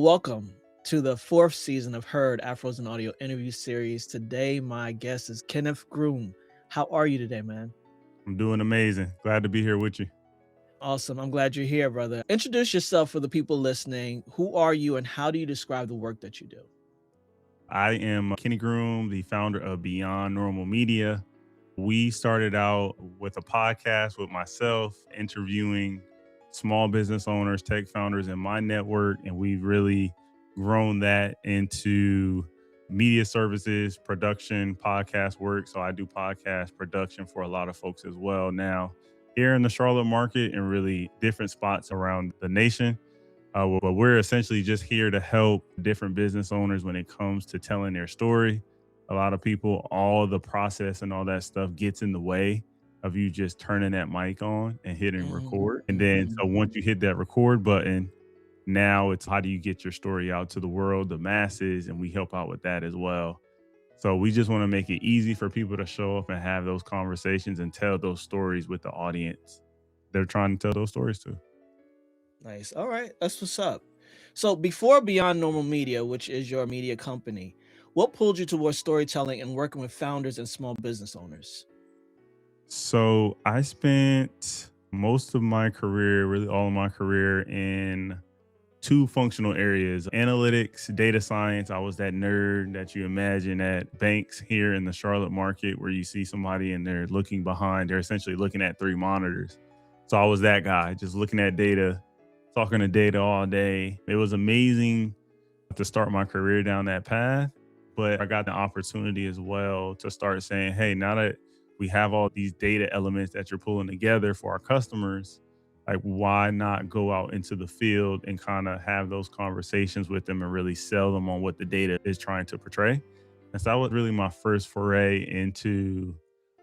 Welcome to the fourth season of Afros Audio Interview Series. Today, my guest is Kenneth Groom. How are you today, man? I'm doing amazing. Glad to be here with you. Awesome. I'm glad you're here, brother. Introduce yourself for the people listening. Who are you and how do you describe the work that you do? I am Kenny Groom, the founder of Beyond Normal Media. We started out with a podcast with myself, interviewing small business owners, tech founders in my network, and we've really grown that into media services, production, podcast work. So I do podcast production for a lot of folks as well now here in the Charlotte market and really different spots around the nation. But we're essentially just here to help different business owners when it comes to telling their story. A lot of people, all the process and all that stuff gets in the way of you just turning that mic on and hitting record. And then, so once you hit that record button, now it's how do you get your story out to the world, the masses, and we help out with that as well. So we just want to make it easy for people to show up and have those conversations and tell those stories with the audience they're trying to tell those stories to. Nice. All right. That's what's up. So before Beyond Normal Media, which is your media company, what pulled you towards storytelling and working with founders and small business owners? So I spent most of my career, really all of my career, in two functional areas: analytics, data science. I was that nerd that you imagine at banks here in the Charlotte market where you see somebody and they're looking behind, they're essentially looking at three monitors. So I was that guy, just looking at data, talking to data all day. It was amazing to start my career down that path, but I got the opportunity as well to start saying, hey, now that we have all these data elements that you're pulling together for our customers, like why not go out into the field and kind of have those conversations with them and really sell them on what the data is trying to portray. And so that was really my first foray into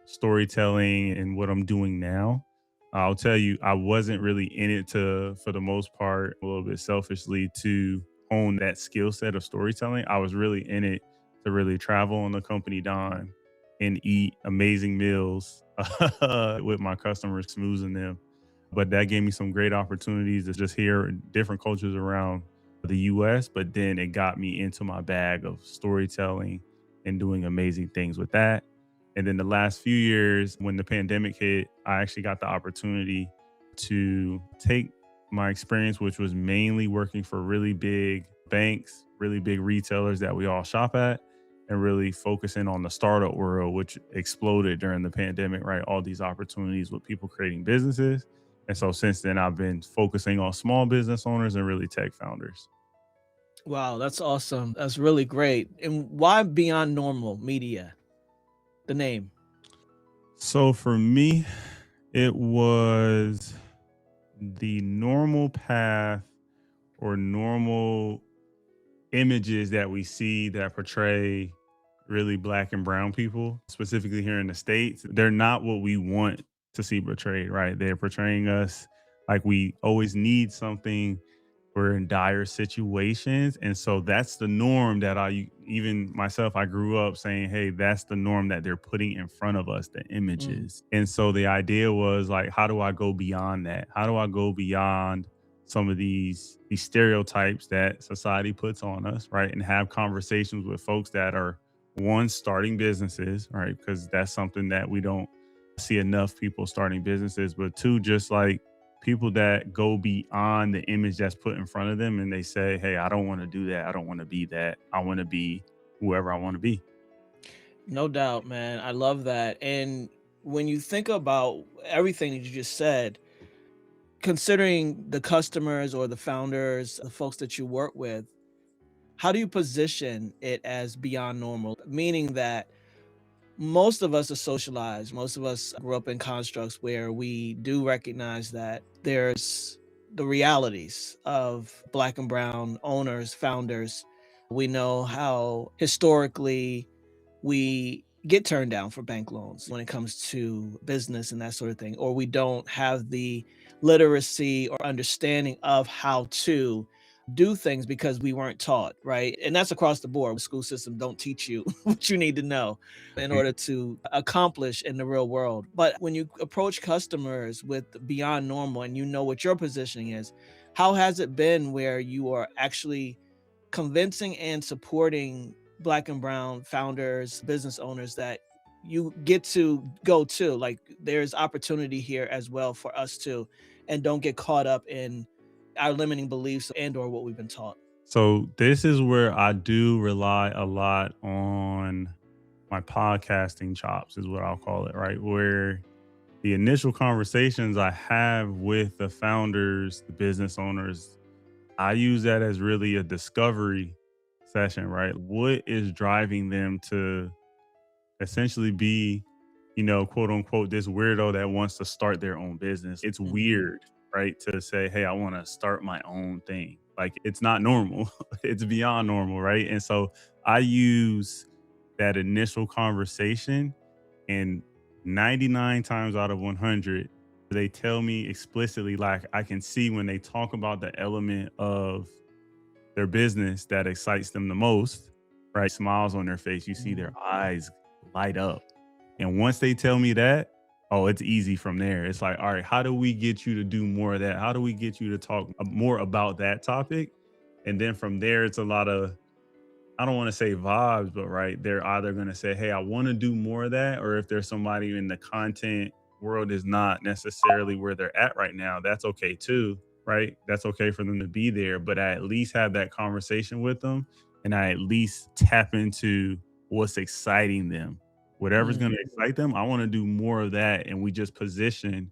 storytelling and what I'm doing now. I'll tell you, I wasn't really in it for the most part, a little bit selfishly, to own that skill set of storytelling. I was really in it to really travel on the company dime and eat amazing meals with my customers, smoozing them. But that gave me some great opportunities to just hear different cultures around the US. But then it got me into my bag of storytelling and doing amazing things with that. And then the last few years, when the pandemic hit, I actually got the opportunity to take my experience, which was mainly working for really big banks, really big retailers that we all shop at, and really focusing on the startup world, which exploded during the pandemic, right? All these opportunities with people creating businesses. And so since then, I've been focusing on small business owners and really tech founders. Wow, that's awesome. That's really great. And why Beyond Normal Media? The name. So for me, it was the normal path or normal images that we see that portray really black and brown people, specifically here in the States. They're not what we want to see portrayed, right? They're portraying us like we always need something. We're in dire situations. And so that's the norm that even myself, I grew up saying, hey, that's the norm that they're putting in front of us, the images. And so the idea was like, how do I go beyond that? How do I go beyond some of these stereotypes that society puts on us, right? And have conversations with folks that are, one, starting businesses, right? Because that's something that we don't see enough people starting businesses, but two, just like people that go beyond the image that's put in front of them and they say, hey, I don't want to do that. I don't want to be that. I want to be whoever I want to be. No doubt, man. I love that. And when you think about everything that you just said, considering the customers or the founders, the folks that you work with, how do you position it as beyond normal? Meaning that most of us are socialized. Most of us grew up in constructs where we do recognize that there's the realities of black and brown owners, founders. We know how historically we get turned down for bank loans when it comes to business and that sort of thing, or we don't have the literacy or understanding of how to do things because we weren't taught, right? And that's across the board. The school system don't teach you what you need to know in order to accomplish in the real world. But when you approach customers with Beyond Normal and you know what your positioning is, how has it been where you are actually convincing and supporting Black and brown founders, business owners that you get to go to. Like there's opportunity here as well for us too, and don't get caught up in our limiting beliefs and or what we've been taught. So this is where I do rely a lot on my podcasting chops, is what I'll call it, right? Where the initial conversations I have with the founders, the business owners, I use that as really a discovery session, right? What is driving them to essentially be, quote unquote, this weirdo that wants to start their own business? It's weird, right? To say, hey, I want to start my own thing. Like it's not normal. It's beyond normal, right? And so I use that initial conversation, and 99 times out of 100, they tell me explicitly, like I can see when they talk about the element of their business that excites them the most, right? Smiles on their face, you see their eyes light up. And once they tell me that, oh, it's easy from there. It's like, all right, how do we get you to do more of that? How do we get you to talk more about that topic? And then from there, it's a lot of, I don't want to say vibes, but right, they're either going to say, hey, I want to do more of that. Or if there's somebody in the content world is not necessarily where they're at right now, that's okay too, right? That's okay for them to be there. But I at least have that conversation with them, and I at least tap into what's exciting them. Whatever's going to excite them, I want to do more of that. And we just position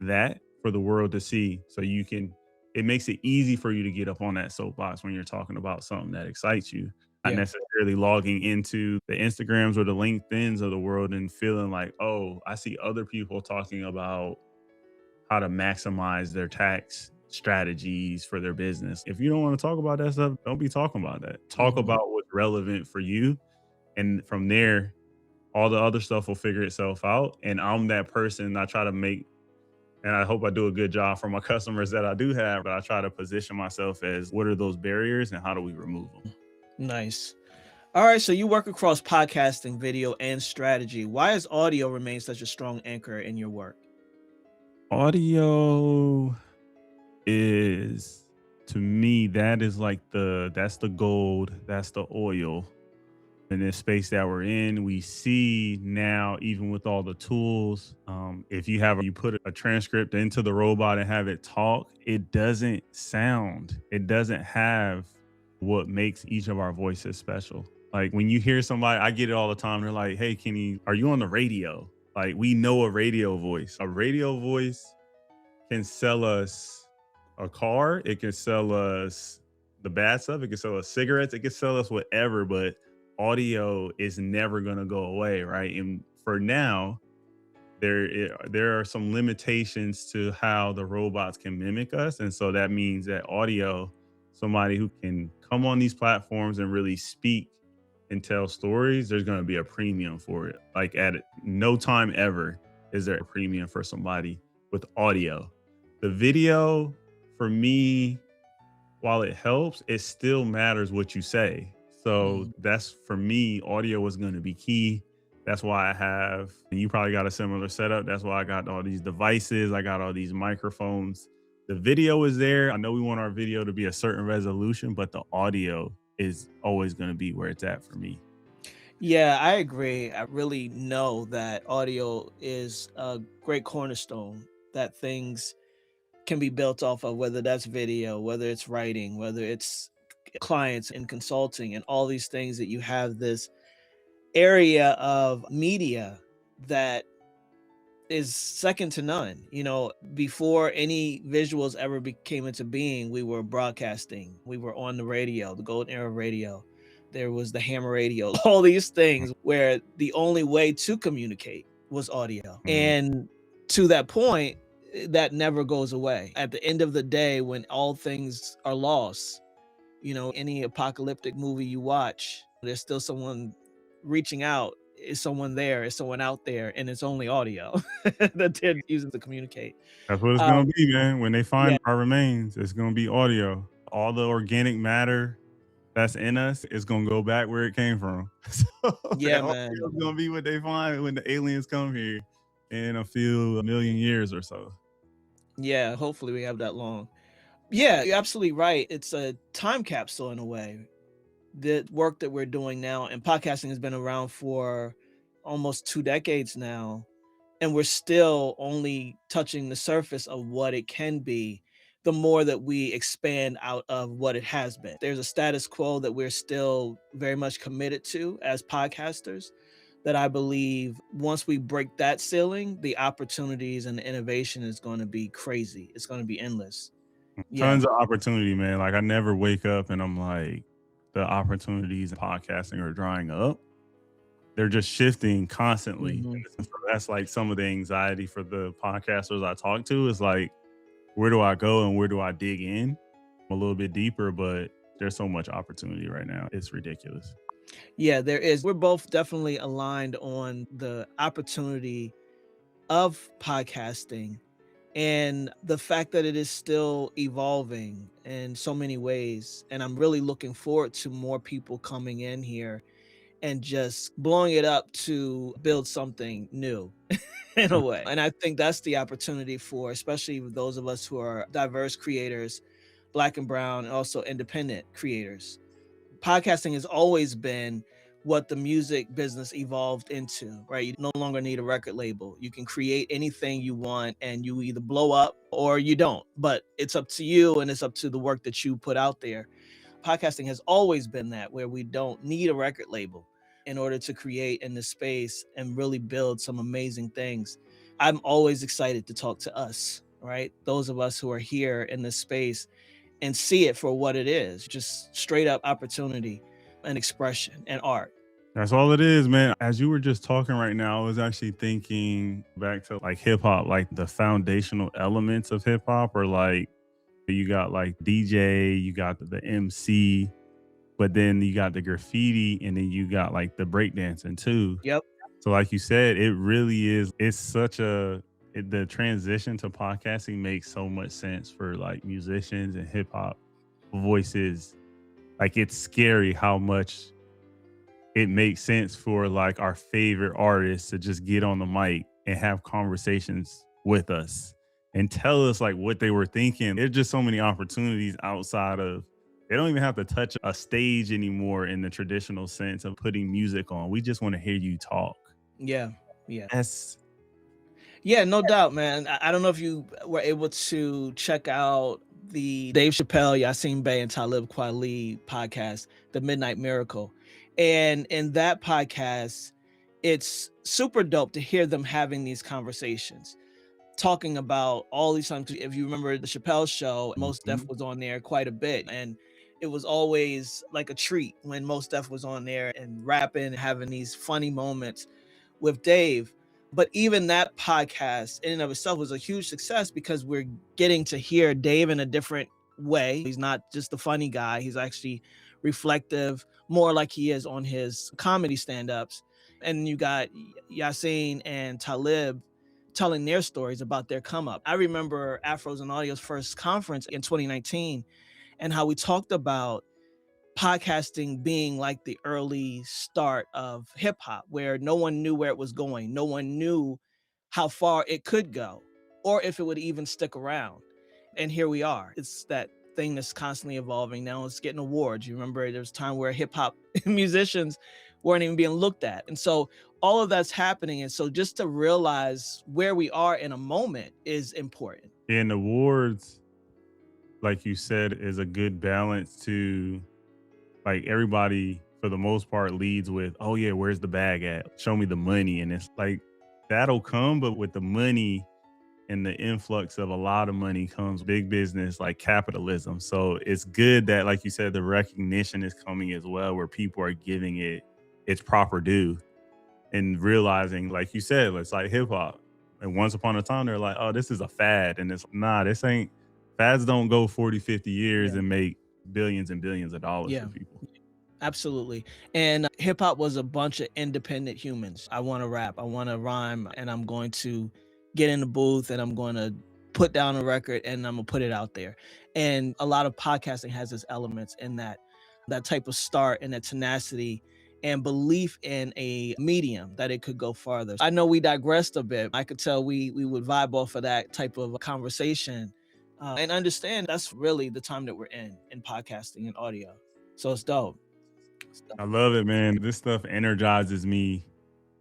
that for the world to see. So it makes it easy for you to get up on that soapbox when you're talking about something that excites you. Not Yeah. necessarily logging into the Instagrams or the LinkedIns of the world and feeling like, oh, I see other people talking about how to maximize their tax strategies for their business. If you don't want to talk about that stuff, don't be talking about that. Talk about what's relevant for you. And from there, all the other stuff will figure itself out. And I'm that person. I try to make, and I hope I do a good job for my customers that I do have, but I try to position myself as what are those barriers and how do we remove them? Nice. All right. So you work across podcasting, video, and strategy. Why has audio remained such a strong anchor in your work? Audio is, to me, that's the gold, that's the oil in this space that we're in. We see now, even with all the tools, if you put a transcript into the robot and have it talk, it doesn't have what makes each of our voices special. Like when you hear somebody, I get it all the time. They're like, hey, Kenny, are you on the radio? Like we know a radio voice. A radio voice can sell us a car. It can sell us the bad stuff. It can sell us cigarettes. It can sell us whatever, but audio is never going to go away, right? And for now, there are some limitations to how the robots can mimic us. And so that means that audio, somebody who can come on these platforms and really speak and tell stories, there's going to be a premium for it. Like at no time ever is there a premium for somebody with audio. The video, for me, while it helps, it still matters what you say. So that's, for me, audio is going to be key. That's why and you probably got a similar setup. That's why I got all these devices. I got all these microphones. The video is there. I know we want our video to be a certain resolution, but the audio is always going to be where it's at for me. Yeah, I agree. I really know that audio is a great cornerstone that things can be built off of, whether that's video, whether it's writing, whether it's clients and consulting and all these things, that you have this area of media that is second to none. Before any visuals ever came into being, we were broadcasting, we were on the radio, the golden era of radio. There was the hammer radio, all these things where the only way to communicate was audio. And to that point, that never goes away. At the end of the day, when all things are lost, any apocalyptic movie you watch, there's still someone reaching out. Is someone there? Is someone out there? And it's only audio that they're using to communicate. That's what it's going to be, man. When they find Yeah. our remains, it's going to be audio. All the organic matter that's in us is going to go back where it came from. So Yeah, that man. audio is going to be what they find when the aliens come here in a million years or so. Yeah, hopefully we have that long. Yeah, you're absolutely right. It's a time capsule in a way. the work that we're doing now, and podcasting has been around for almost 2 decades now, and we're still only touching the surface of what it can be, the more that we expand out of what it has been. There's a status quo that we're still very much committed to as podcasters, that I believe once we break that ceiling, the opportunities and the innovation is going to be crazy. It's going to be endless. Yeah. Tons of opportunity, man. Like I never wake up and I'm like, the opportunities in podcasting are drying up. They're just shifting constantly. Mhm. And so that's like some of the anxiety for the podcasters I talk to is like, where do I go and where do I dig in a little bit deeper? But there's so much opportunity right now. It's ridiculous. Yeah, there is. We're both definitely aligned on the opportunity of podcasting and the fact that it is still evolving in so many ways. And I'm really looking forward to more people coming in here and just blowing it up to build something new in a way. And I think that's the opportunity for, especially with those of us who are diverse creators, Black and brown, and also independent creators. Podcasting has always been what the music business evolved into, right? You no longer need a record label. You can create anything you want and you either blow up or you don't, but it's up to you and it's up to the work that you put out there. Podcasting has always been that, where we don't need a record label in order to create in this space and really build some amazing things. I'm always excited to talk to us, right? Those of us who are here in this space and see it for what it is, just straight up opportunity and expression and art. That's all it is, man. As you were just talking right now, I was actually thinking back to like hip hop, like the foundational elements of hip hop are like, you got like DJ, you got the MC, but then you got the graffiti and then you got like the breakdancing too. Yep. So like you said, it really is, it's such the transition to podcasting makes so much sense for like musicians and hip hop voices. Like it's scary how much it makes sense for like our favorite artists to just get on the mic and have conversations with us and tell us like what they were thinking. There's just so many opportunities outside of, they don't even have to touch a stage anymore in the traditional sense of putting music on. We just want to hear you talk. Yeah. Yeah. That's Yeah, no doubt, man. I don't know if you were able to check out the Dave Chappelle, Yassine Bey, and Talib Kweli podcast, The Midnight Miracle. And in that podcast, it's super dope to hear them having these conversations, talking about all these times. If you remember the Chappelle show, Most Def mhm. was on there quite a bit. And it was always like a treat when Most Def was on there and rapping and having these funny moments with Dave. But even that podcast in and of itself was a huge success because we're getting to hear Dave in a different way. He's not just the funny guy, he's actually reflective, more like he is on his comedy stand-ups. And you got Yassine and Talib telling their stories about their come up. I remember Afros and Audio's first conference in 2019 and how we talked about podcasting being like the early start of hip hop, where no one knew where it was going. No one knew how far it could go or if it would even stick around. And here we are. It's that thing that's constantly evolving. Now it's getting awards. You remember there was a time where hip hop musicians weren't even being looked at. And so all of that's happening. And so just to realize where we are in a moment is important. And awards, like you said, is a good balance to like everybody for the most part leads with, oh yeah, where's the bag at? Show me the money. And it's like that'll come, but with the money and the influx of a lot of money comes big business like capitalism. So it's good that, like you said, the recognition is coming as well, where people are giving it its proper due and realizing, like you said, it's like hip hop. And once upon a time, they're like, oh, this is a fad. And it's nah, this ain't, fads don't go 40, 50 years Yeah. and make billions and billions of dollars Yeah. for people. Absolutely. And hip hop was a bunch of independent humans. I want to rap, I want to rhyme, and I'm going to get in the booth and I'm going to put down a record and I'm going to put it out there. And a lot of podcasting has its elements in that type of start and that tenacity and belief in a medium that it could go farther. I know we digressed a bit. I could tell we would vibe off of that type of conversation and understand that's really the time that we're in podcasting and audio. So it's dope. stuff. I love it, man. This stuff energizes me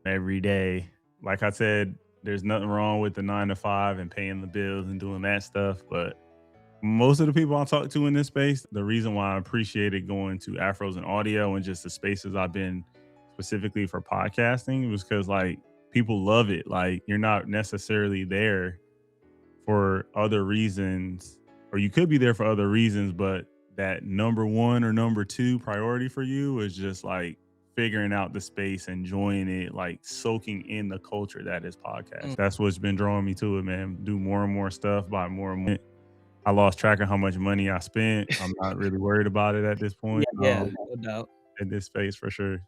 every day. Like I said, there's nothing wrong with the 9 to 5 and paying the bills and doing that stuff. But most of the people I talk to in this space, the reason why I appreciated going to Afros and Audio and just the spaces I've been specifically for podcasting was because like people love it. Like you're not necessarily there for other reasons, or you could be there for other reasons, but that number one or number two priority for you is just like figuring out the space, enjoying it, like soaking in the culture that is podcast. Mm. That's what's been drawing me to it, man. Do more and more stuff, buy more and more. I lost track of how much money I spent. I'm not really worried about it at this Yeah, point. yeah, no doubt. In this space for sure.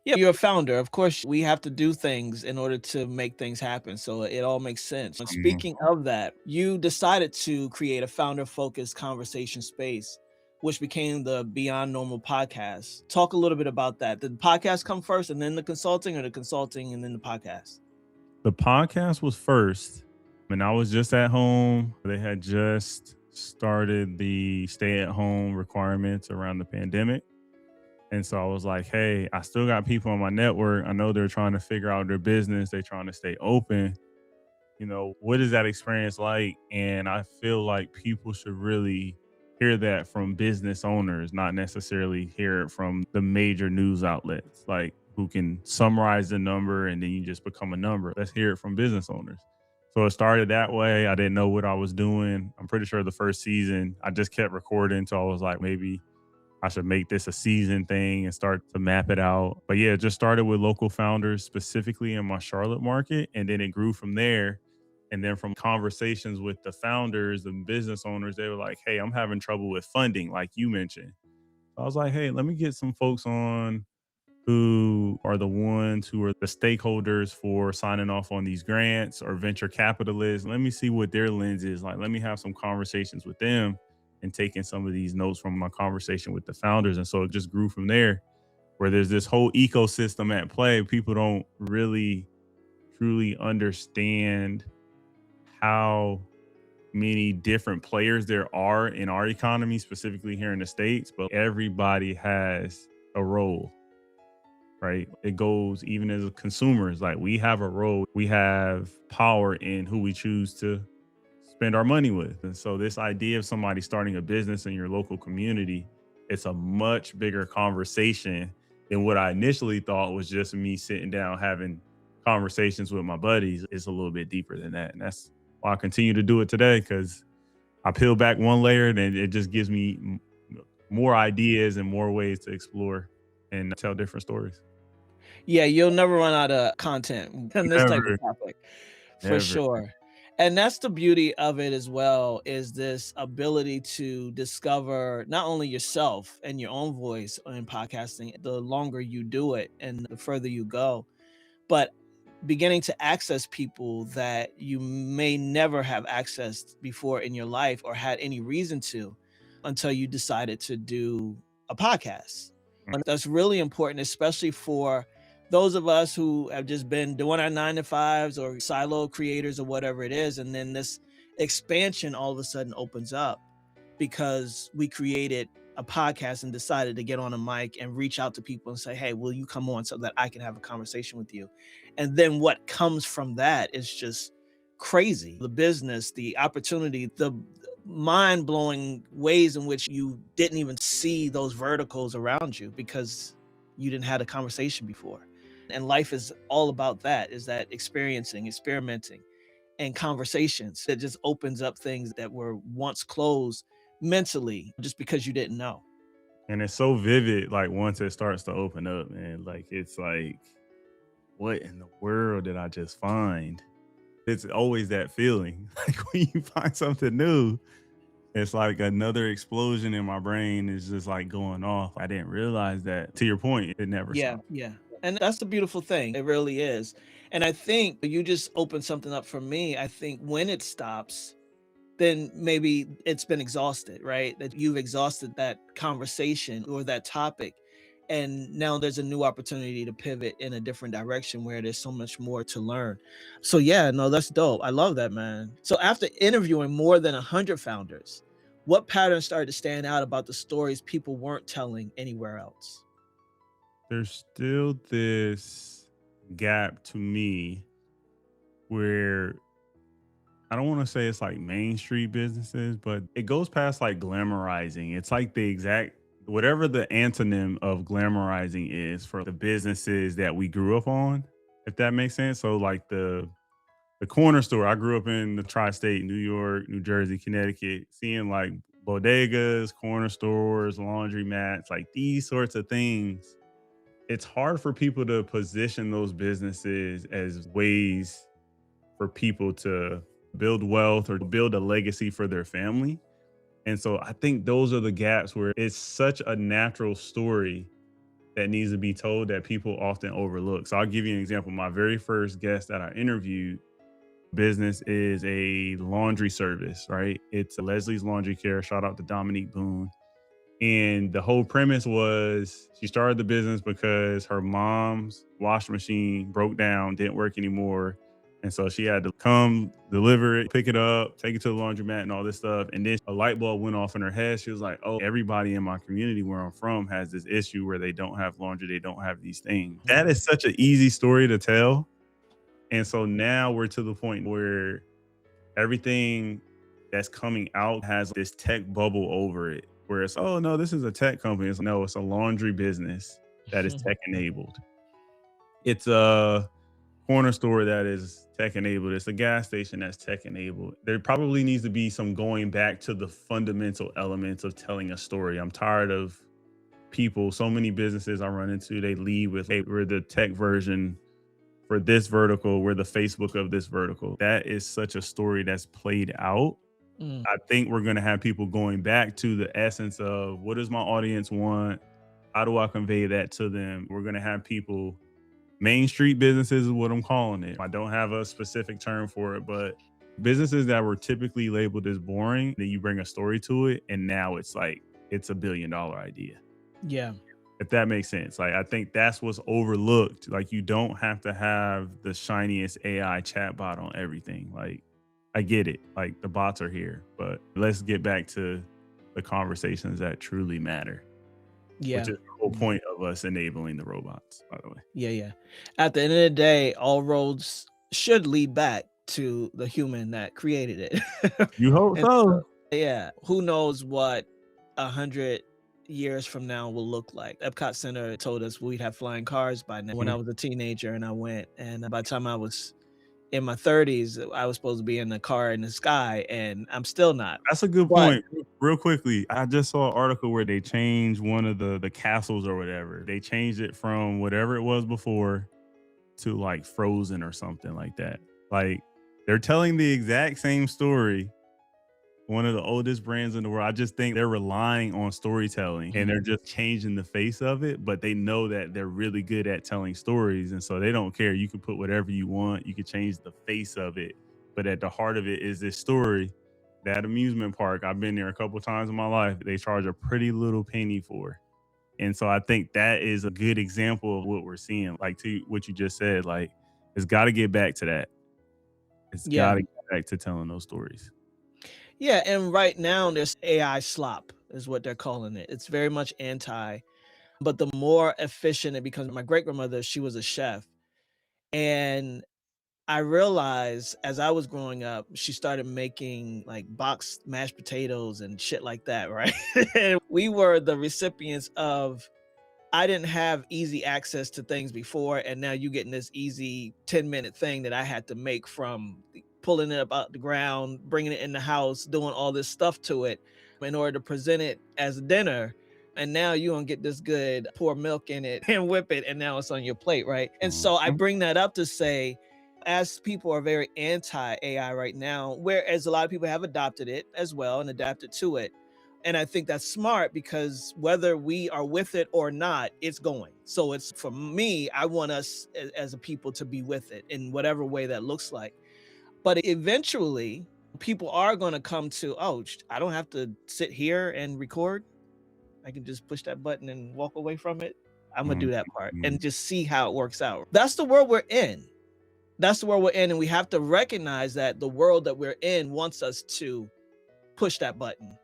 Yeah, you're a founder. Of course, we have to do things in order to make things happen. So it all makes sense. And Mhm. speaking of that, you decided to create a founder focused conversation space, which became the Beyond Normal podcast. Talk a little bit about that. Did the podcast come first and then the consulting, or the consulting and then the podcast? The podcast was first, and I was just at home. They had just started the stay at home requirements around the pandemic. And so I was like, hey, I still got people on my network. I know they're trying to figure out their business, they're trying to stay open. What is that experience like? And I feel like people should really hear that from business owners, not necessarily hear it from the major news outlets, like who can summarize the number and then you just become a number. Let's hear it from business owners. So it started that way. I didn't know what I was doing. I'm pretty sure the first season I just kept recording. So I was like, maybe I should make this a season thing and start to map it out. But yeah, it just started with local founders specifically in my Charlotte market. And then it grew from there. And then from conversations with the founders and business owners, they were like, hey, I'm having trouble with funding, like you mentioned. So I was like, hey, let me get some folks on who are the ones who are the stakeholders for signing off on these grants or venture capitalists. Let me see what their lens is like. Let me have some conversations with them and taking some of these notes from my conversation with the founders. And so it just grew from there, where there's this whole ecosystem at play. People don't really truly understand how many different players there are in our economy, specifically here in the States, but everybody has a role, right? It goes even as consumers, like we have a role, we have power in who we choose to spend our money with. And so this idea of somebody starting a business in your local community, it's a much bigger conversation than what I initially thought was just me sitting down having conversations with my buddies. It's a little bit deeper than that. And that's why I continue to do it today, because I peel back one layer and it just gives me more ideas and more ways to explore and tell different stories. Yeah, you'll never run out of content on this type of Never, topic, for never. sure. And that's the beauty of it as well, is this ability to discover not only yourself and your own voice in podcasting, the longer you do it and the further you go, but beginning to access people that you may never have accessed before in your life or had any reason to, until you decided to do a podcast. And that's really important, especially for those of us who have just been doing our 9 to 5s or silo creators or whatever it is. And then this expansion all of a sudden opens up because we created a podcast and decided to get on a mic and reach out to people and say, hey, will you come on so that I can have a conversation with you? And then what comes from that is just crazy. The business, the opportunity, the mind blowing ways in which you didn't even see those verticals around you because you didn't have a conversation before. And life is all about that, is that experiencing, experimenting, and conversations that just opens up things that were once closed mentally just because you didn't know. And it's so vivid, like once it starts to open up, man. Like it's like, what in the world did I just find? It's always that feeling. Like when you find something new, it's like another explosion in my brain is just like going off. I didn't realize that. To your point, it never Yeah, stopped. yeah. And that's the beautiful thing. It really is. And I think you just opened something up for me. I think when it stops, then maybe it's been exhausted, right? That you've exhausted that conversation or that topic. And now there's a new opportunity to pivot in a different direction where there's so much more to learn. So, yeah, no, that's dope. I love that, man. So, after interviewing more than 100 founders, what patterns started to stand out about the stories people weren't telling anywhere else? There's still this gap to me where I don't want to say it's like Main Street businesses, but it goes past like glamorizing. It's like the exact whatever the antonym of glamorizing is for the businesses that we grew up on, if that makes sense. So like the corner store. I grew up in the tri-state, New York, New Jersey, Connecticut, seeing like bodegas, corner stores, laundry mats, like these sorts of things. It's hard for people to position those businesses as ways for people to build wealth or build a legacy for their family. And so I think those are the gaps where it's such a natural story that needs to be told that people often overlook. So I'll give you an example. My very first guest that I interviewed business is a laundry service, right? It's Leslie's Laundry Care. Shout out to Dominique Boone. And the whole premise was she started the business because her mom's washing machine broke down, didn't work anymore. And so she had to come deliver it, pick it up, take it to the laundromat and all this stuff. And then a light bulb went off in her head. She was like, oh, everybody in my community where I'm from has this issue where they don't have laundry. They don't have these things. That is such an easy story to tell. And so now we're to the point where everything that's coming out has this tech bubble over it, where it's, oh no, this is a tech company. It's no, it's a laundry business that is tech enabled. It's a corner store that is tech enabled. It's a gas station that's tech enabled. There probably needs to be some going back to the fundamental elements of telling a story. I'm tired of people, so many businesses I run into, they lead with, hey, we're the tech version for this vertical, we're the Facebook of this vertical. That is such a story that's played out. Mm. I think we're going to have people going back to the essence of what does my audience want? How do I convey that to them? We're going to have people, Main Street businesses is what I'm calling it. I don't have a specific term for it, but businesses that were typically labeled as boring, then you bring a story to it. And now it's like, it's $1 billion idea. Yeah. If that makes sense. Like, I think that's what's overlooked. Like, you don't have to have the shiniest AI chatbot on everything. Like, I get it. Like, the bots are here, but let's get back to the conversations that truly matter. Yeah. Which is the whole point of us enabling the robots, by the way. Yeah. At the end of the day, all roads should lead back to the human that created it. You hope And so. yeah, who knows what 100 years from now will look like. Epcot Center told us we'd have flying cars by now. When I was a teenager and I went, and by the time I was in my 30s, I was supposed to be in a car in the sky, and I'm still not. That's a good But point. Real quickly, I just saw an article where they changed one of the castles or whatever. They changed it from whatever it was before to like Frozen or something like that. Like, they're telling the exact same story. One of the oldest brands in the world. I just think they're relying on storytelling and they're just changing the face of it, but they know that they're really good at telling stories. And so they don't care. You can put whatever you want. You can change the face of it. But at the heart of it is this story. That amusement park, I've been there a couple times in my life. They charge a pretty little penny for. And so I think that is a good example of what we're seeing. Like, to what you just said, like, it's got to get back to that. It's got to get back to telling those stories. Yeah, and right now there's AI slop is what they're calling it. It's very much anti, but the more efficient it becomes. My great grandmother, she was a chef, and I realized as I was growing up, she started making like boxed mashed potatoes and shit like that, right? And we were the recipients of, I didn't have easy access to things before, and now you getting this easy 10-minute thing that I had to make from pulling it up out the ground, bringing it in the house, doing all this stuff to it in order to present it as dinner. And now you gonna get this good, pour milk in it and whip it, and now it's on your plate, right? And so I bring that up to say, as people are very anti-AI right now, whereas a lot of people have adopted it as well and adapted to it. And I think that's smart because whether we are with it or not, it's going. So it's, for me, I want us as a people to be with it in whatever way that looks like. But eventually, people are going to come to, oh, I don't have to sit here and record. I can just push that button and walk away from it. I'm going to do that part and just see how it works out. That's the world we're in. That's the world we're in. And we have to recognize that the world that we're in wants us to push that button.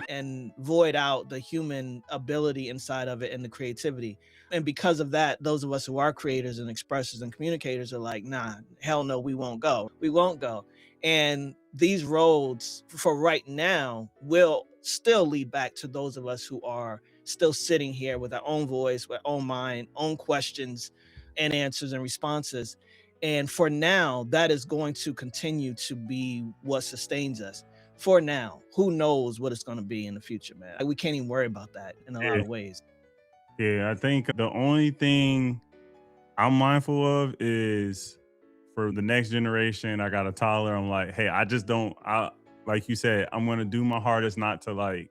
and void out the human ability inside of it and the creativity. And because of that, those of us who are creators and expressors and communicators are like, nah, hell no, we won't go. We won't go. And these roads for right now will still lead back to those of us who are still sitting here with our own voice, with our own mind, own questions and answers and responses. And for now, that is going to continue to be what sustains us. For now, who knows what it's going to be in the future, man? We can't even worry about that in a lot Yeah. of ways. Yeah. I think the only thing I'm mindful of is for the next generation. I got a toddler. I'm like, hey, I just don't, like you said, I'm going to do my hardest not to like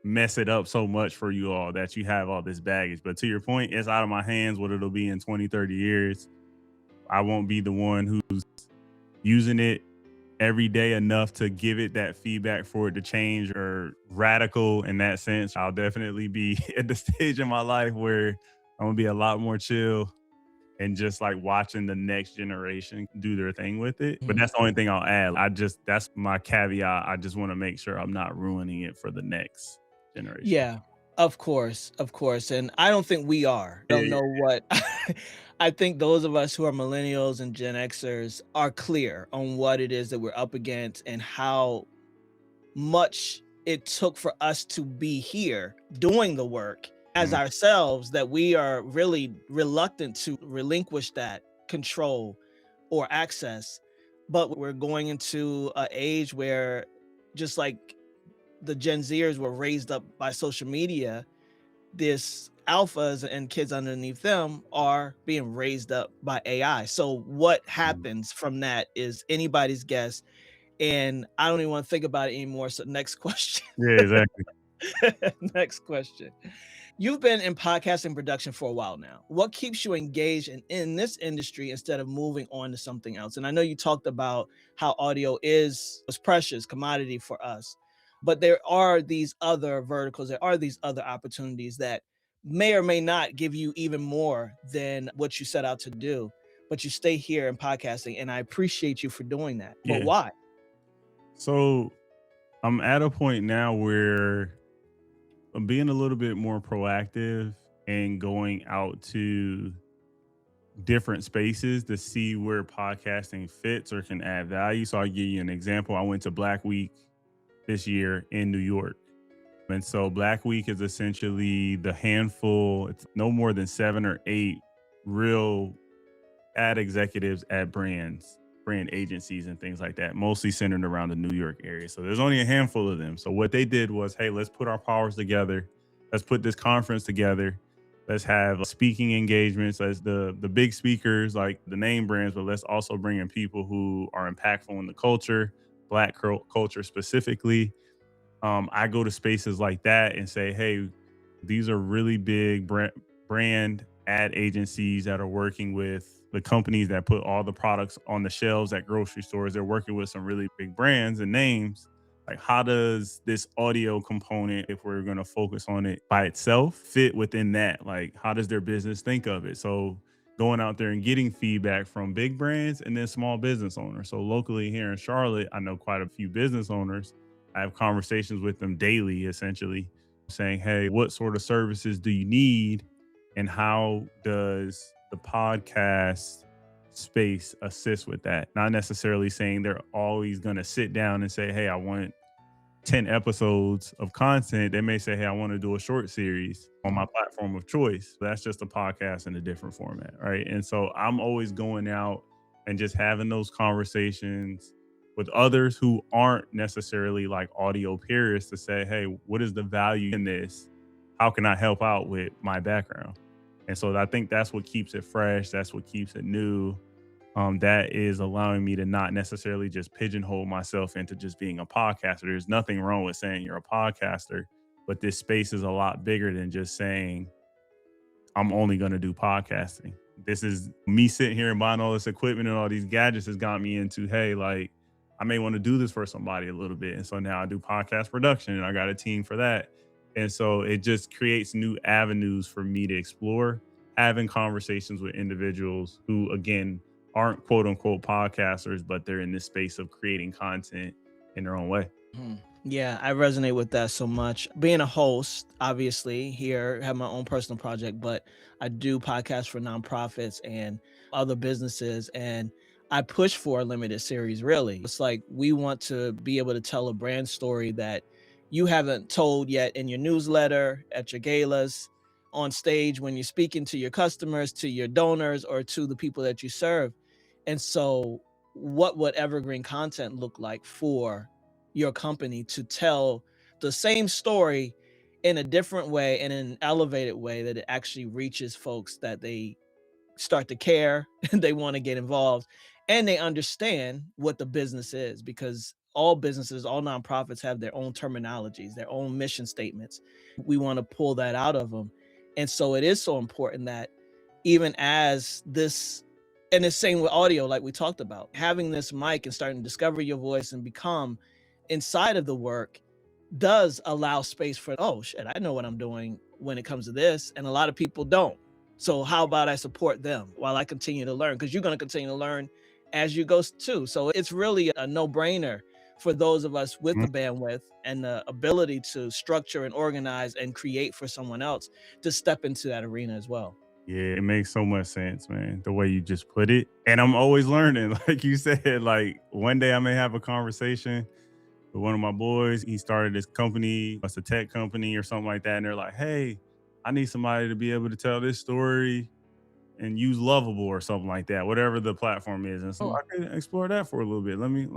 mess it up so much for you all that you have all this baggage. But to your point, it's out of my hands what it'll be in 20, 30 years. I won't be the one who's using it every day enough to give it that feedback for it to change or radical in that sense. I'll definitely be at the stage in my life where I'm gonna be a lot more chill and just like watching the next generation do their thing with it. But Mhm. that's the only thing I'll add. That's my caveat. I just want to make sure I'm not ruining it for the next generation. Yeah, of course, of course. And I don't think we are. I Yeah, don't yeah, know what I think those of us who are millennials and Gen Xers are clear on what it is that we're up against and how much it took for us to be here doing the work as mhm, ourselves, that we are really reluctant to relinquish that control or access. But we're going into an age where, just like the Gen Zers were raised up by social media, this alphas and kids underneath them are being raised up by AI. So what mhm. happens from that is anybody's guess. And I don't even want to think about it anymore. So next question. Yeah, exactly. Next question. You've been in podcasting production for a while now. What keeps you engaged in this industry instead of moving on to something else? And I know you talked about how audio is precious commodity for us, but there are these other verticals, there are these other opportunities that may or may not give you even more than what you set out to do, but you stay here in podcasting, and I appreciate you for doing that. But Yeah. why? So I'm at a point now where I'm being a little bit more proactive and going out to different spaces to see where podcasting fits or can add value. So I'll give you an example. I went to Black Week this year in New York. And so Black Week is essentially the handful, it's no more than 7 or 8 real ad executives at brand agencies and things like that, mostly centered around the New York area. So there's only a handful of them. So what they did was, hey, let's put our powers together. Let's put this conference together. Let's have speaking engagements. Let's the big speakers like the name brands, but let's also bring in people who are impactful in the culture, Black culture specifically. I go to spaces like that and say, hey, these are really big brand ad agencies that are working with the companies that put all the products on the shelves at grocery stores. They're working with some really big brands and names. Like, how does this audio component, if we're going to focus on it by itself, fit within that? Like, how does their business think of it? So, going out there and getting feedback from big brands and then small business owners. So, locally here in Charlotte, I know quite a few business owners. I have conversations with them daily, essentially saying, hey, what sort of services do you need? And how does the podcast space assist with that? Not necessarily saying they're always going to sit down and say, hey, I want 10 episodes of content. They may say, hey, I want to do a short series on my platform of choice. That's just a podcast in a different format. Right. And so I'm always going out and just having those conversations with others who aren't necessarily like audio purists to say, hey, what is the value in this? How can I help out with my background? And so I think that's what keeps it fresh. That's what keeps it new. That is allowing me to not necessarily just pigeonhole myself into just being a podcaster. There's nothing wrong with saying you're a podcaster, but this space is a lot bigger than just saying I'm only going to do podcasting. This is me sitting here and buying all this equipment and all these gadgets has got me into, hey, like I may want to do this for somebody a little bit. And so now I do podcast production and I got a team for that. And so it just creates new avenues for me to explore, having conversations with individuals who, again, aren't quote unquote podcasters, but they're in this space of creating content in their own way. Mhm. Yeah, I resonate with that so much. Being a host, obviously, here, have my own personal project, but I do podcasts for nonprofits and other businesses. And I push for a limited series, really. It's like we want to be able to tell a brand story that you haven't told yet in your newsletter, at your galas, on stage when you're speaking to your customers, to your donors, or to the people that you serve. And so, what would evergreen content look like for your company to tell the same story in a different way, in an elevated way that it actually reaches folks, that they start to care and they want to get involved and they understand what the business is, because all businesses, all nonprofits have their own terminologies, their own mission statements. We want to pull that out of them. And so it is so important that even as this, and the same with audio, like we talked about, having this mic and starting to discover your voice and become inside of the work does allow space for, oh shit, I know what I'm doing when it comes to this. And a lot of people don't. So how about I support them while I continue to learn? Because you're going to continue to learn as you go too. So it's really a no-brainer for those of us with the bandwidth and the ability to structure and organize and create for someone else to step into that arena as well. Yeah, it makes so much sense, man, the way you just put it. And I'm always learning. Like you said, like one day I may have a conversation with one of my boys. He started this company, it's a tech company or something like that. And they're like, hey, I need somebody to be able to tell this story and use Lovable or something like that, whatever the platform is. And so Mm. I can explore that for a little bit. Let me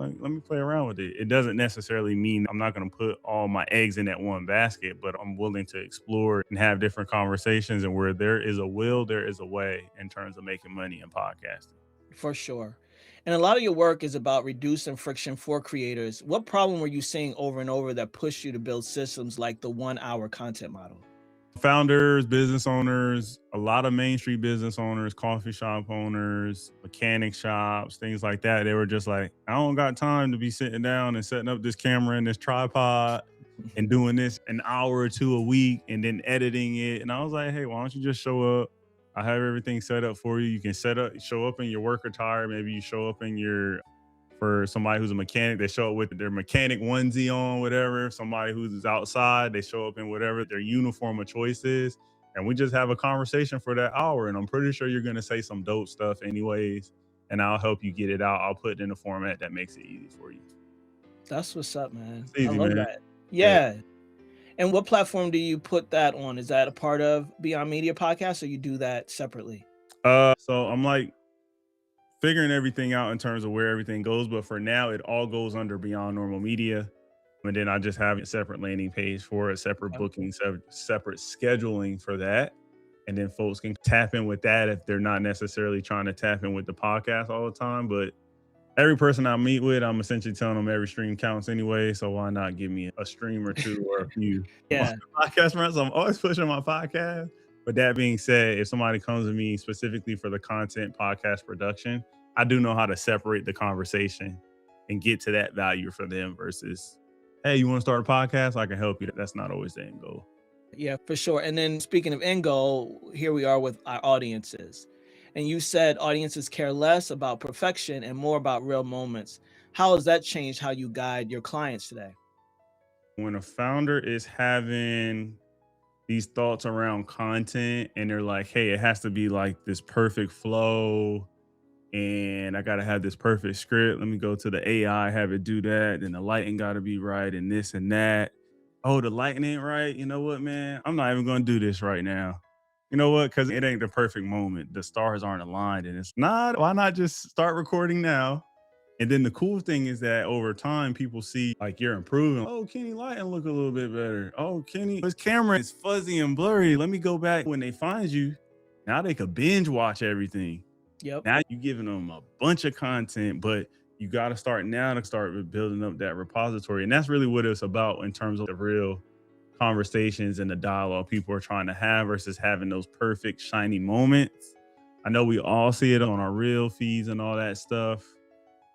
play around with it. It doesn't necessarily mean I'm not going to put all my eggs in that one basket, but I'm willing to explore and have different conversations. And where there is a will, there is a way in terms of making money in podcasting. For sure. And a lot of your work is about reducing friction for creators. What problem were you seeing over and over that pushed you to build systems like the 1 hour content model? Founders, business owners, a lot of Main Street business owners, coffee shop owners, mechanic shops, things like that. They were just like, I don't got time to be sitting down and setting up this camera and this tripod and doing this an hour or two a week and then editing it. And I was like, hey, why don't you just show up? I have everything set up for you. You can show up in your work attire. Maybe you show up in your, for somebody who's a mechanic, they show up with their mechanic onesie on, whatever. Somebody who's outside, they show up in whatever their uniform of choice is. And we just have a conversation for that hour. And I'm pretty sure you're going to say some dope stuff anyways. And I'll help you get it out. I'll put it in a format that makes it easy for you. That's what's up, man. It's I easy, love man. that. Yeah. Yeah. And what platform do you put that on? Is that a part of Beyond Media Podcast, or you do that separately? So I'm like figuring everything out in terms of where everything goes. But for now, it all goes under Beyond Normal Media. And then I just have a separate landing page for it, separate booking, separate scheduling for that. And then folks can tap in with that if they're not necessarily trying to tap in with the podcast all the time. But every person I meet with, I'm essentially telling them every stream counts anyway. So why not give me a stream or two or a few on Yeah. my podcast friends? So I'm always pushing my podcast. But that being said, if somebody comes to me specifically for the content podcast production, I do know how to separate the conversation and get to that value for them versus, hey, you want to start a podcast? I can help you. That's not always the end goal. Yeah, for sure. And then speaking of end goal, here we are with our audiences. And you said audiences care less about perfection and more about real moments. How has that changed how you guide your clients today? When a founder is having these thoughts around content and they're like, hey, it has to be like this perfect flow and I got to have this perfect script. Let me go to the AI, have it do that. Then the lighting got to be right and this and that. Oh, the lighting ain't right. You know what, man? I'm not even going to do this right now. You know what? Because it ain't the perfect moment. The stars aren't aligned and it's not. Why not just start recording now? And then the cool thing is that over time, people see like you're improving. Oh, Kenny lighting look a little bit better. Oh, Kenny, his camera is fuzzy and blurry. Let me go back. When they find you, now they could binge watch everything. Yep. Now you're giving them a bunch of content, but you got to start now to start building up that repository. And that's really what it's about in terms of the real conversations and the dialogue people are trying to have versus having those perfect, shiny moments. I know we all see it on our real feeds and all that stuff.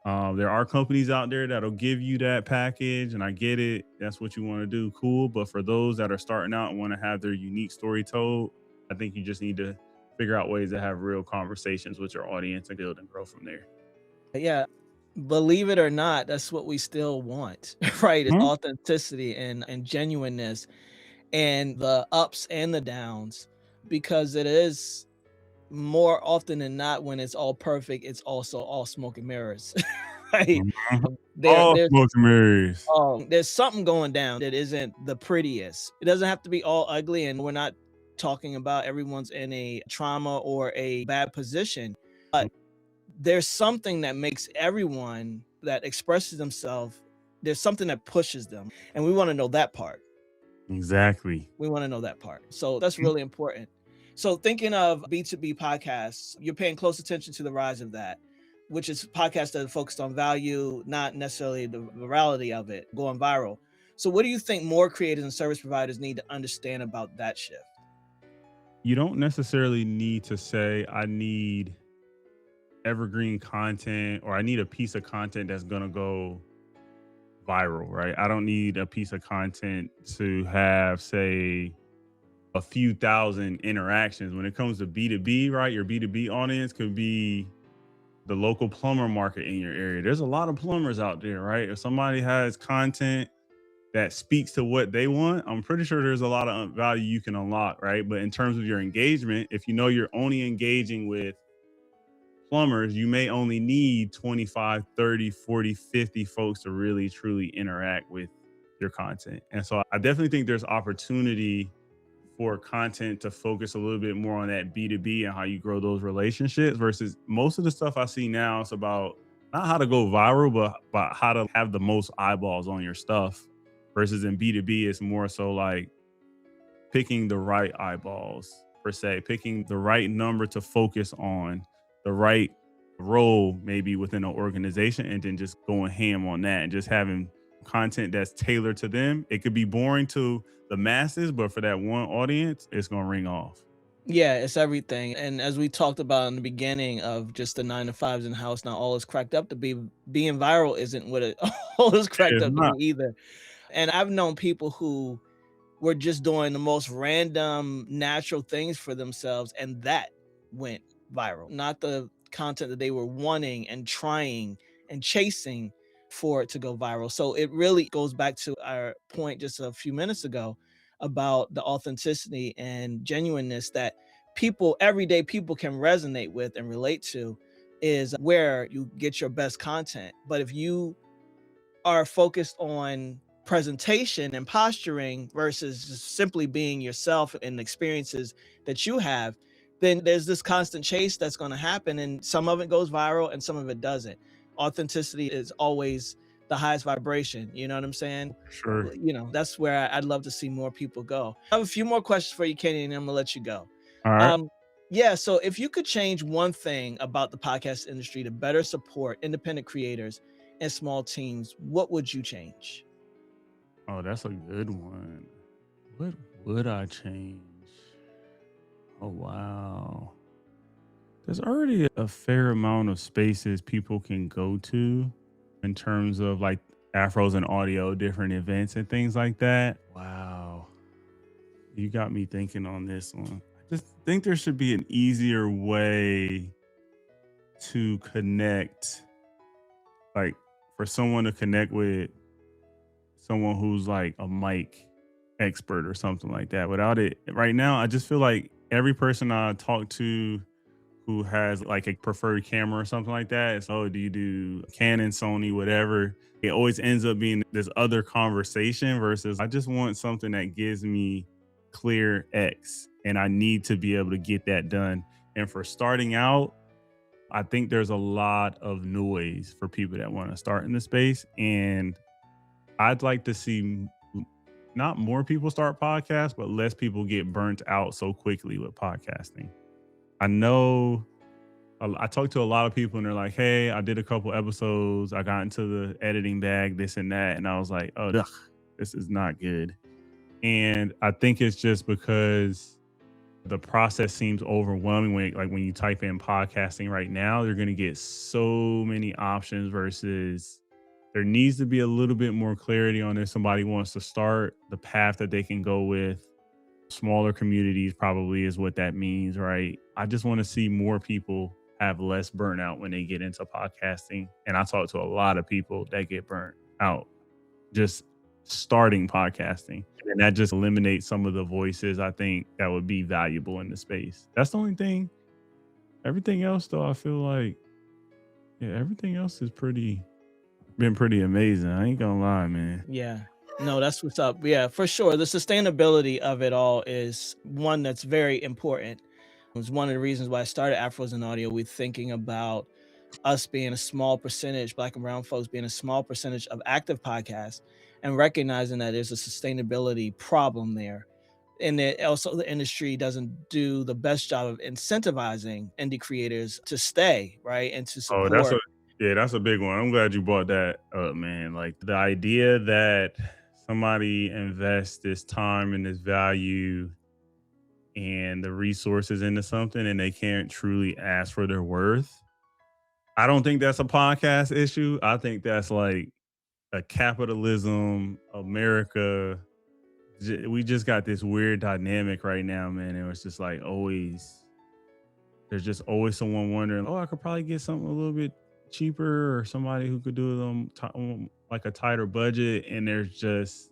There are companies out there that'll give you that package, and I get it. That's what you want to do. Cool. But for those that are starting out and want to have their unique story told, I think you just need to figure out ways to have real conversations with your audience and build and grow from there. Yeah. Believe it or not, that's what we still want, right? It's Huh? authenticity and genuineness and the ups and the downs, because it is more often than not when it's all perfect, it's also all smoke and mirrors, right? Mhm. There, All there's smoke and mirrors. there's something going down that isn't the prettiest. It doesn't have to be all ugly, and we're not talking about everyone's in a trauma or a bad position, but there's something that makes everyone that expresses themselves, there's something that pushes them, and we want to know that part. Exactly. We want to know that part. So that's really important. So thinking of B2B podcasts, you're paying close attention to the rise of that, which is podcasts that are focused on value, not necessarily the virality of it going viral. So what do you think more creators and service providers need to understand about that shift? You don't necessarily need to say, I need evergreen content or I need a piece of content that's going to go viral, right? I don't need a piece of content to have, say, a few thousand interactions. When it comes to B2B, right? Your B2B audience could be the local plumber market in your area. There's a lot of plumbers out there, right? If somebody has content that speaks to what they want, I'm pretty sure there's a lot of value you can unlock, right? But in terms of your engagement, if you know you're only engaging with plumbers, you may only need 25, 30, 40, 50 folks to really truly interact with your content. And so I definitely think there's opportunity for content to focus a little bit more on that B2B and how you grow those relationships versus most of the stuff I see now. It's about not how to go viral, but how to have the most eyeballs on your stuff versus in B2B, it's more so like picking the right eyeballs per se, picking the right number to focus on, the right role maybe within an organization, and then just going ham on that and just having content that's tailored to them. It could be boring to the masses, but for that one audience, it's gonna ring off. Yeah, it's everything. And as we talked about in the beginning of just the 9 to 5s in house, not all is cracked up to be. Being viral isn't what it all is cracked It's up to not. be either. And I've known people who were just doing the most random natural things for themselves, and that went viral, not the content that they were wanting and trying and chasing for it to go viral. So it really goes back to our point just a few minutes ago about the authenticity and genuineness that people, everyday people, can resonate with and relate to, is where you get your best content. But if you are focused on presentation and posturing versus just simply being yourself and experiences that you have, then there's this constant chase that's going to happen. And some of it goes viral and some of it doesn't. Authenticity is always the highest vibration. You know what I'm saying? Sure. That's where I'd love to see more people go. I have a few more questions for you, Kenny, and I'm going to let you go. All right. Um, yeah. So if you could change one thing about the podcast industry to better support independent creators and small teams, what would you change? Oh, that's a good one. What would I change? Oh, wow. There's already a fair amount of spaces people can go to in terms of like Afros and audio, different events and things like that. Wow. You got me thinking on this one. I just think there should be an easier way to connect, like for someone to connect with someone who's like a mic expert or something like that. Without it, right now, I just feel like every person I talk to who has like a preferred camera or something like that, it's, oh, do you do Canon, Sony, whatever? It always ends up being this other conversation versus I just want something that gives me clear X and I need to be able to get that done. And for starting out, I think there's a lot of noise for people that want to start in the space. And I'd like to see not more people start podcasts, but less people get burnt out so quickly with podcasting. I know I talked to a lot of people and they're like, hey, I did a couple episodes. I got into the editing bag, this and that. And I was like, oh, ugh, this is not good. And I think it's just because the process seems overwhelming when you type in podcasting right now, you're going to get so many options versus there needs to be a little bit more clarity on if somebody wants to start the path that they can go with. Smaller communities probably is what that means, right? I just want to see more people have less burnout when they get into podcasting. And I talk to a lot of people that get burnt out just starting podcasting. And that just eliminates some of the voices I think that would be valuable in the space. That's the only thing. Everything else though, I feel like, yeah, everything else is been pretty amazing. I ain't gonna lie, man. Yeah. No, that's what's up. Yeah, for sure. The sustainability of it all is one that's very important. It was one of the reasons why I started Afros in Audio. We're thinking about us being a small percentage, Black and brown folks being a small percentage of active podcasts, and recognizing that there's a sustainability problem there. And that also the industry doesn't do the best job of incentivizing indie creators to stay, right? And to Oh, support. that's a big one. I'm glad you brought that up, man. Like the idea that somebody invests this time and this value and the resources into something and they can't truly ask for their worth. I don't think that's a podcast issue. I think that's like a capitalism, America. We just got this weird dynamic right now, man. And it's just like there's just always someone wondering, oh, I could probably get something a little bit cheaper or somebody who could do them like a tighter budget. And there's just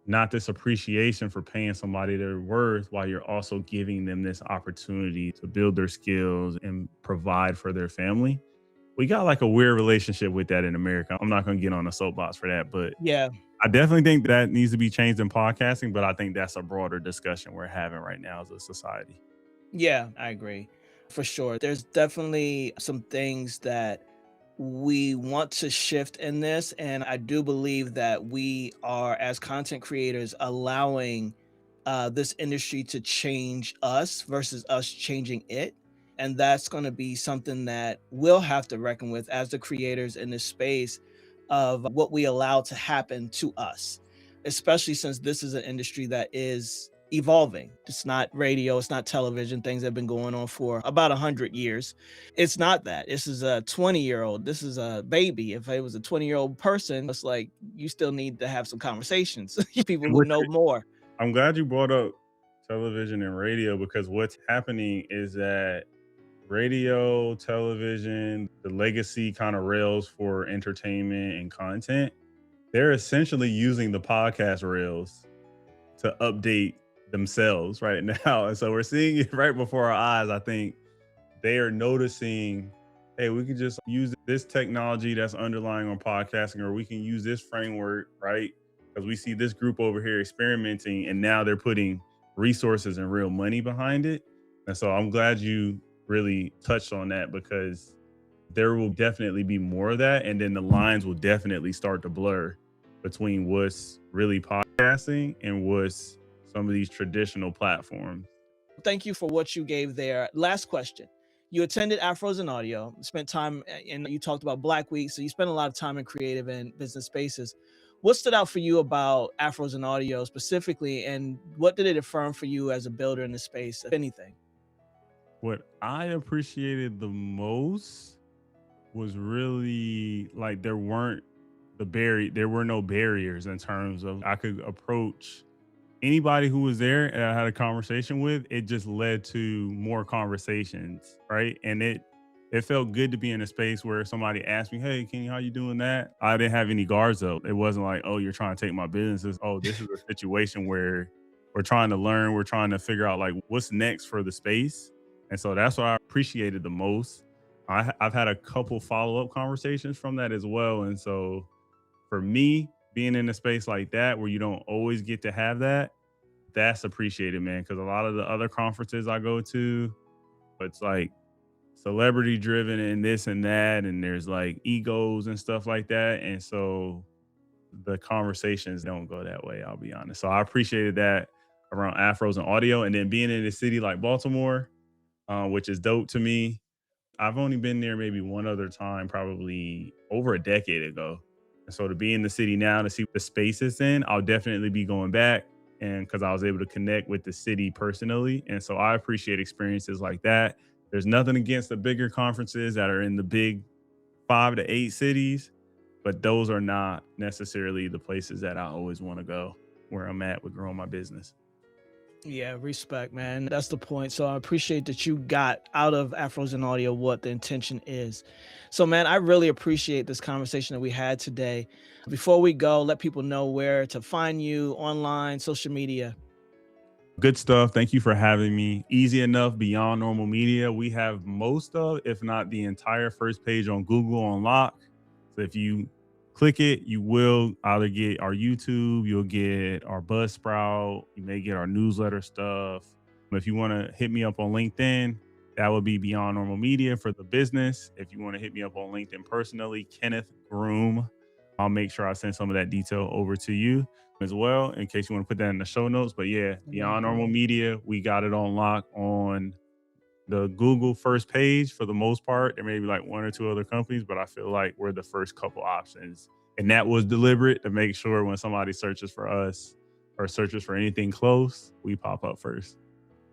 not this appreciation for paying somebody their worth while you're also giving them this opportunity to build their skills and provide for their family. We got like a weird relationship with that in America. I'm not going to get on a soapbox for that, but Yeah. I definitely think that needs to be changed in podcasting, but I think that's a broader discussion we're having right now as a society. Yeah, I agree. For sure. There's definitely some things that we want to shift in this. And I do believe that we are, as content creators, allowing this industry to change us versus us changing it. And that's going to be something that we'll have to reckon with as the creators in this space of what we allow to happen to us, especially since this is an industry that is evolving. It's not radio, it's not television, things that have been going on for about 100 years. It's not that. This is a 20-year-old. This is a baby. If it was a 20-year-old person, it's like you still need to have some conversations. People And who know more. I'm glad you brought up television and radio because what's happening is that radio, television, the legacy kind of rails for entertainment and content, they're essentially using the podcast rails to update themselves right now. And so we're seeing it right before our eyes. I think they are noticing, hey, we can just use this technology that's underlying on podcasting, or we can use this framework, right? Because we see this group over here experimenting and now they're putting resources and real money behind it. And so I'm glad you really touched on that because there will definitely be more of that. And then the lines will definitely start to blur between what's really podcasting and what's some of these traditional platforms. Thank you for what you gave there. Last question. You attended Afros in Audio, spent time, and you talked about Black Week. So you spent a lot of time in creative and business spaces. What stood out for you about Afros in Audio specifically, and what did it affirm for you as a builder in the space, if anything? What I appreciated the most was really like there were no barriers in terms of I could approach anybody who was there and I had a conversation with. It just led to more conversations, right? And it felt good to be in a space where somebody asked me, hey, Kenny, how you doing that? I didn't have any guards up. It wasn't like, oh, you're trying to take my business. It's, oh, this is a situation where we're trying to learn. We're trying to figure out like what's next for the space. And so that's what I appreciated the most. I've had a couple follow-up conversations from that as well. And so for me, being in a space like that where you don't always get to have that, that's appreciated, man. Because a lot of the other conferences I go to, it's like celebrity driven and this and that, and there's like egos and stuff like that. And so the conversations don't go that way, I'll be honest. So I appreciated that around Afros and Audio. And then being in a city like Baltimore, which is dope to me. I've only been there maybe one other time, probably over a decade ago. And so to be in the city now, to see the space it's in, I'll definitely be going back. And because I was able to connect with the city personally. And so I appreciate experiences like that. There's nothing against the bigger conferences that are in the big 5 to 8 cities, but those are not necessarily the places that I always want to go where I'm at with growing my business. Yeah, respect, man. That's the point. So I appreciate that you got out of Afros and Audio what the intention is. So, man, I really appreciate this conversation that we had today. Before we go, let people know where to find you online, social media. Good stuff. Thank you for having me. Easy enough, Beyond Normal Media. We have most of, if not the entire first page on Google on lock. So if you click it, you will either get our YouTube, you'll get our Buzzsprout, you may get our newsletter stuff. If you want to hit me up on LinkedIn, that would be Beyond Normal Media for the business. If you want to hit me up on LinkedIn personally, Kenneth Groom, I'll make sure I send some of that detail over to you as well, in case you want to put that in the show notes. But yeah, Beyond Normal Media, we got it on lock on the Google first page for the most part. There may be like one or two other companies, but I feel like we're the first couple options. And that was deliberate to make sure when somebody searches for us or searches for anything close, we pop up first.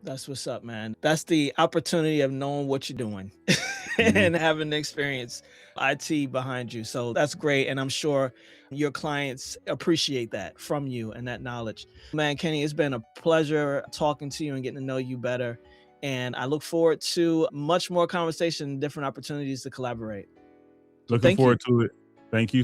That's what's up, man. That's the opportunity of knowing what you're doing Mhm. and having the experience IT behind you. So that's great. And I'm sure your clients appreciate that from you and that knowledge. Man, Kenny, it's been a pleasure talking to you and getting to know you better. And I look forward to much more conversation, different opportunities to collaborate. So Looking thank you. forward to it. Thank you.